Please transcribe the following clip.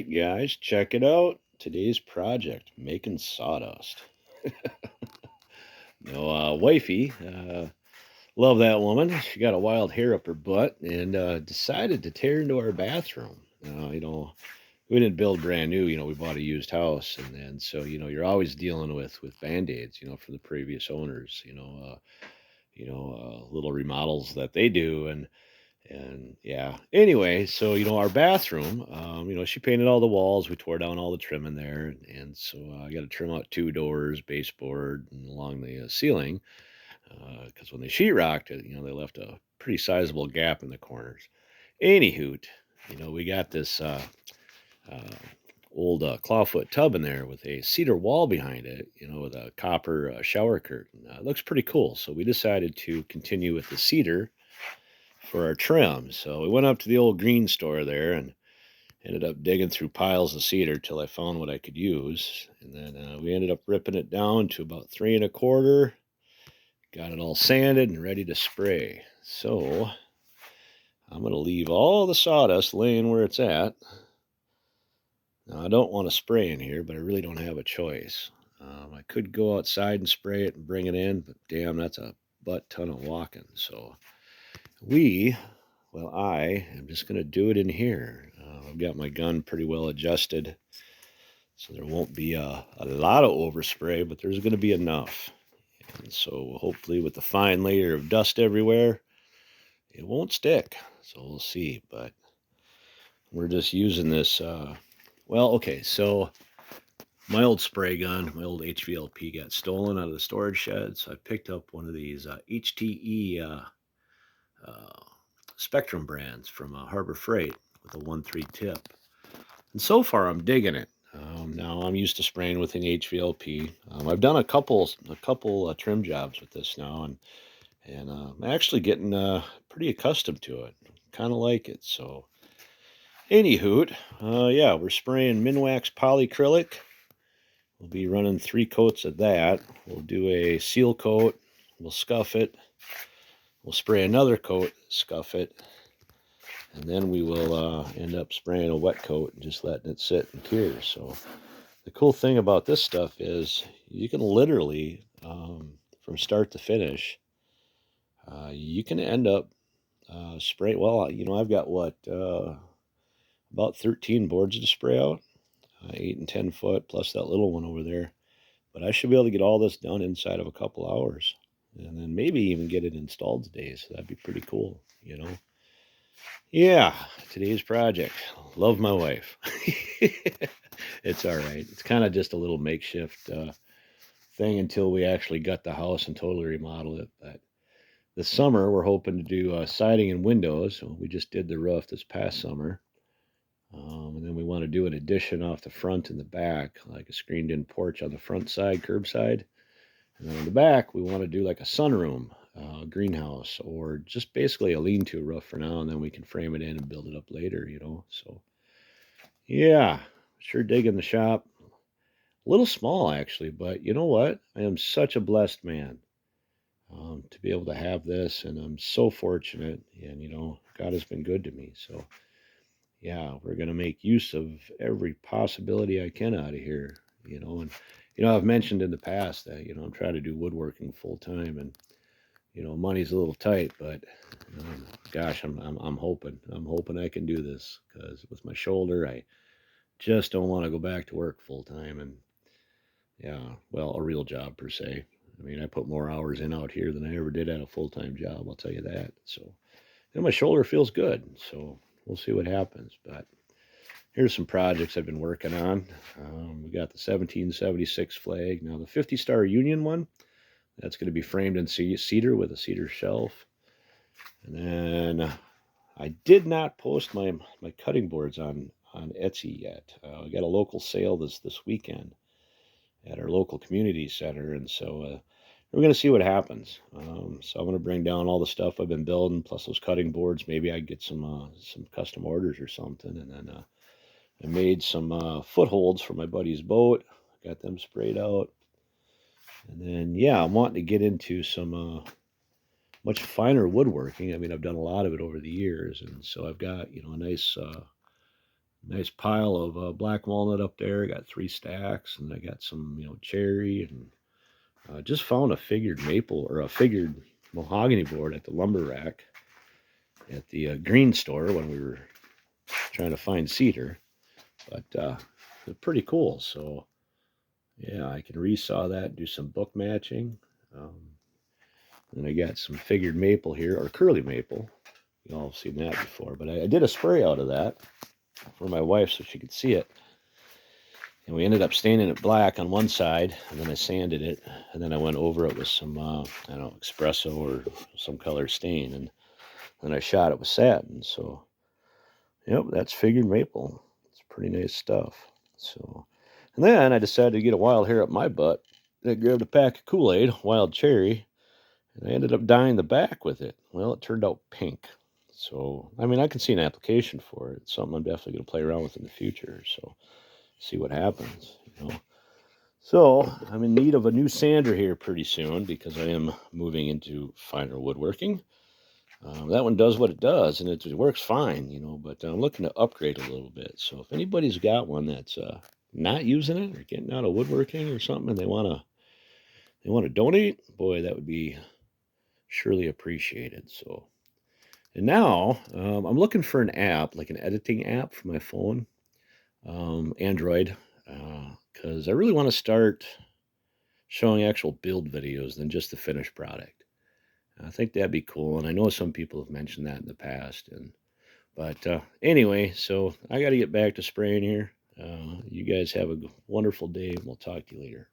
right, guys, check it out. Today's project, making sawdust. No, wifey, love that woman. She got a wild hair up her butt and decided to tear into our bathroom. We didn't build brand new. We bought a used house, and so you're always dealing with band-aids. For the previous owners. Little remodels that they do, and yeah. Anyway, so our bathroom, she painted all the walls. We tore down all the trim in there, and so I got to trim out two doors, baseboard, and along the ceiling, because when they sheetrocked it, they left a pretty sizable gap in the corners. Anywho, we got this uh, old clawfoot tub in there with a cedar wall behind it, with a copper shower curtain. It looks pretty cool. So we decided to continue with the cedar for our trim. So we went up to the old green store there and ended up digging through piles of cedar till I found what I could use. And then we ended up ripping it down to about 3 1/4. Got it all sanded and ready to spray. So I'm going to leave all the sawdust laying where it's at. Now, I don't want to spray in here, but I really don't have a choice. I could go outside and spray it and bring it in, but damn, that's a butt ton of walking. So we I am just going to do it in here. I've got my gun pretty well adjusted, so there won't be a lot of overspray, but there's going to be enough. And so hopefully with the fine layer of dust everywhere, it won't stick. So we'll see, but we're just using this. Okay, so my old spray gun, my old HVLP got stolen out of the storage shed, so I picked up one of these HTE uh, Spectrum brands from Harbor Freight with a 1.3 tip. And so far, I'm digging it. Now I'm used to spraying with an HVLP. I've done a couple trim jobs with this now, and I'm actually getting pretty accustomed to it. Kind of like it. So, anywho, yeah, we're spraying Minwax polyacrylic. We'll be running 3 coats of that. We'll do a seal coat. We'll scuff it. We'll spray another coat, scuff it, and then we will end up spraying a wet coat and just letting it sit and cure. So the cool thing about this stuff is you can literally, from start to finish, you can end up spraying. Well, I've got about 13 boards to spray out, 8 and 10 foot, plus that little one over there. But I should be able to get all this done inside of a couple hours, and then maybe even get it installed today. So that'd be pretty cool. Yeah, today's project. Love my wife. It's all right. It's kind of just a little makeshift thing until we actually gut the house and totally remodel it. But this summer, we're hoping to do siding and windows. So we just did the roof this past summer. And then we want to do an addition off the front and the back, like a screened-in porch on the front side, curbside. And then on the back, we want to do like a sunroom, greenhouse, or just basically a lean-to roof for now, and then we can frame it in and build it up later. So, yeah, sure digging the shop. A little small, actually, but you know what? I am such a blessed man to be able to have this, and I'm so fortunate, and, God has been good to me. So, yeah, we're going to make use of every possibility I can out of here, and I've mentioned in the past that I'm trying to do woodworking full time, and money's a little tight, but gosh, I'm hoping I can do this, because with my shoulder, I just don't want to go back to work full time, and yeah, well, a real job per se. I mean, I put more hours in out here than I ever did at a full time job. I'll tell you that. So, and my shoulder feels good, so we'll see what happens, but. Here's some projects I've been working on. We got the 1776 flag. Now, the 50 Star Union one, that's going to be framed in cedar with a cedar shelf. And then I did not post my cutting boards on Etsy yet. We got a local sale this weekend at our local community center. And so we're going to see what happens. So I'm going to bring down all the stuff I've been building, plus those cutting boards. Maybe I get some custom orders or something. And then I made some footholds for my buddy's boat. Got them sprayed out. And then, yeah, I'm wanting to get into some much finer woodworking. I mean, I've done a lot of it over the years. And so I've got, a nice pile of black walnut up there. I got 3 stacks, and I got some, cherry, and just found a figured maple or a figured mahogany board at the lumber rack at the green store when we were trying to find cedar. But they're pretty cool. So yeah, I can resaw that, do some book matching. Um, and I got some figured maple here, or curly maple. You all have seen that before, but I did a spray out of that for my wife so she could see it. And we ended up staining it black on one side, and then I sanded it, and then I went over it with some, I don't know, espresso or some color stain, and then I shot it with satin. So, yep, that's figured maple. It's pretty nice stuff. So, and then I decided to get a wild hair up my butt. I grabbed a pack of Kool-Aid, wild cherry, and I ended up dyeing the back with it. Well, it turned out pink. So, I mean, I can see an application for it. It's something I'm definitely going to play around with in the future. So, see what happens. So, I'm in need of a new sander here pretty soon because I am moving into finer woodworking. That one does what it does, and it works fine, but I'm looking to upgrade a little bit. So, if anybody's got one that's not using it or getting out of woodworking or something, and they want to donate, boy, that would be surely appreciated. So, and now I'm looking for an app, like an editing app for my phone, Android, because I really want to start showing actual build videos than just the finished product. I think that'd be cool, and I know some people have mentioned that in the past. But anyway, so I got to get back to spraying here. You guys have a wonderful day, and we'll talk to you later.